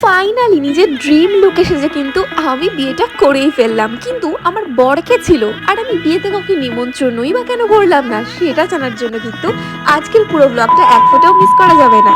Finally নিজের dream look এসেছে, কিন্তু আমি বিয়েটা করেই ফেললাম। কিন্তু আমার বরকে ছিল, আর আমি বিয়েতে কাউকে নিমন্ত্রণই বা কেন করলাম না সেটা জানার জন্য কিন্তু আজকের পুরো ব্লগটা এক ফোঁটাও মিস করা যাবে না।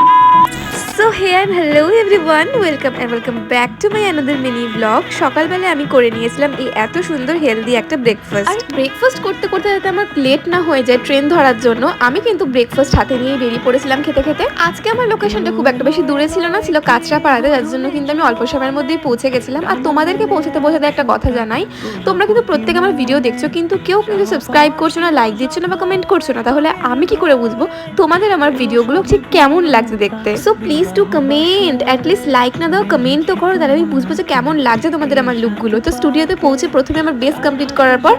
So hey and hello everyone, welcome back to my another mini blog. সকালবেলায় আমি করে নিয়েছিলাম এই এত সুন্দর হেলদি একটা ব্রেকফাস্ট। আর ব্রেকফাস্ট করতে করতে যাতে আমার লেট না হয়ে যায় ট্রেন ধরার জন্য, আমি কিন্তু ব্রেকফাস্ট হাতে নিয়ে বেরিয়ে পড়েছিলাম খেতে খেতে। আজকে আমার লোকেশনটা খুব একটা বেশি দূরে ছিল না, ছিল কাঁচরাপাড়াতে, যার জন্য কিন্তু আমি অল্প সময়ের মধ্যেই পৌঁছে গেছিলাম। আর তোমাদেরকে পৌঁছাতে একটা কথা জানাই, তোমরা কিন্তু প্রত্যেকে আমার ভিডিও দেখছো, কিন্তু কেউ কিন্তু সাবস্ক্রাইব করছো না, লাইক দিচ্ছ না বা কমেন্ট করছো না। তাহলে আমি কি করে বুঝবো তোমাদের আমার ভিডিওগুলো ঠিক কেমন লাগছে দেখতে? So please two comment, at least like না দাও, কমেন্ট তো করো, তাহলে আমি বুঝবো যে কেমন লাগছে তোমাদের আমার লুকগুলো। তো স্টুডিওতে পৌঁছে প্রথমে আমার বেস কমপ্লিট করার পর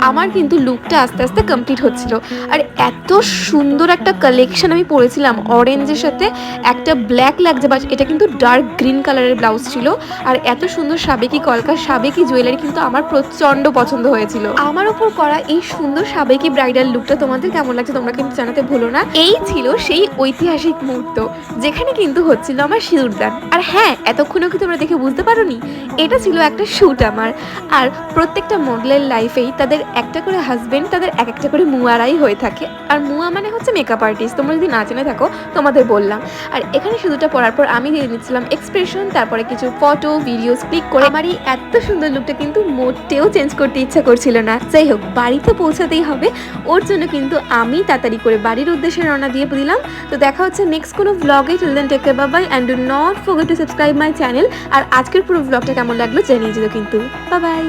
আমার কিন্তু লুকটা আস্তে আস্তে কমপ্লিট হচ্ছিল। আর এত সুন্দর একটা কালেকশন আমি পরেছিলাম, অরেঞ্জের সাথে একটা ব্ল্যাক লাগছে, বাট এটা কিন্তু ডার্ক গ্রিন কালারের ব্লাউজ ছিল। আর এত সুন্দর সাবেকি কলকা, সাবেকি জুয়েলারি কিন্তু আমার প্রচণ্ড পছন্দ হয়েছিল। আমার ওপর করা এই সুন্দর সাবেকি ব্রাইডাল লুকটা তোমাদের কেমন লাগছে তোমরা কিন্তু জানাতে ভুলো না। এই ছিল সেই ঐতিহাসিক মুহূর্ত যেখানে কিন্তু হচ্ছিল আমার সিঁদুরদান। আর হ্যাঁ, এতক্ষণও কি তোমরা দেখে বুঝতে পারোনি, এটা ছিল একটা শ্যুট আমার। আর প্রত্যেকটা মডেলের লাইফেই তাদের একটা করে হাজবেন্ড, তাদের এক একটা করে মুয়ারাই হয়ে থাকে। আর মুয়া মানে হচ্ছে মেকআপ আর্টিস্ট, তোমরা যদি না জেনে থাকো তোমাদের বললাম। আর এখানে সিঁদুরটা পরার পর আমি দিয়ে নিচ্ছিলাম এক্সপ্রেশন, তারপরে কিছু ফটো ভিডিওস ক্লিক করে। আমার এই এত সুন্দর লুকটা কিন্তু মোটেও চেঞ্জ করতে ইচ্ছা করছিল না। যাই হোক, বাড়িতে পৌঁছাতেই হবে, ওর জন্য কিন্তু আমি তাড়াতাড়ি করে বাড়ির উদ্দেশ্যে রওনা দিয়ে দিলাম। তো দেখা হচ্ছে নেক্সট কোনো ব্লগে। Till then take care, bye bye, and do not forget to subscribe my channel. আর আজকের পুরো ব্লগটা কেমন লাগলো জানিয়ে দিও কিন্তু। Bye by.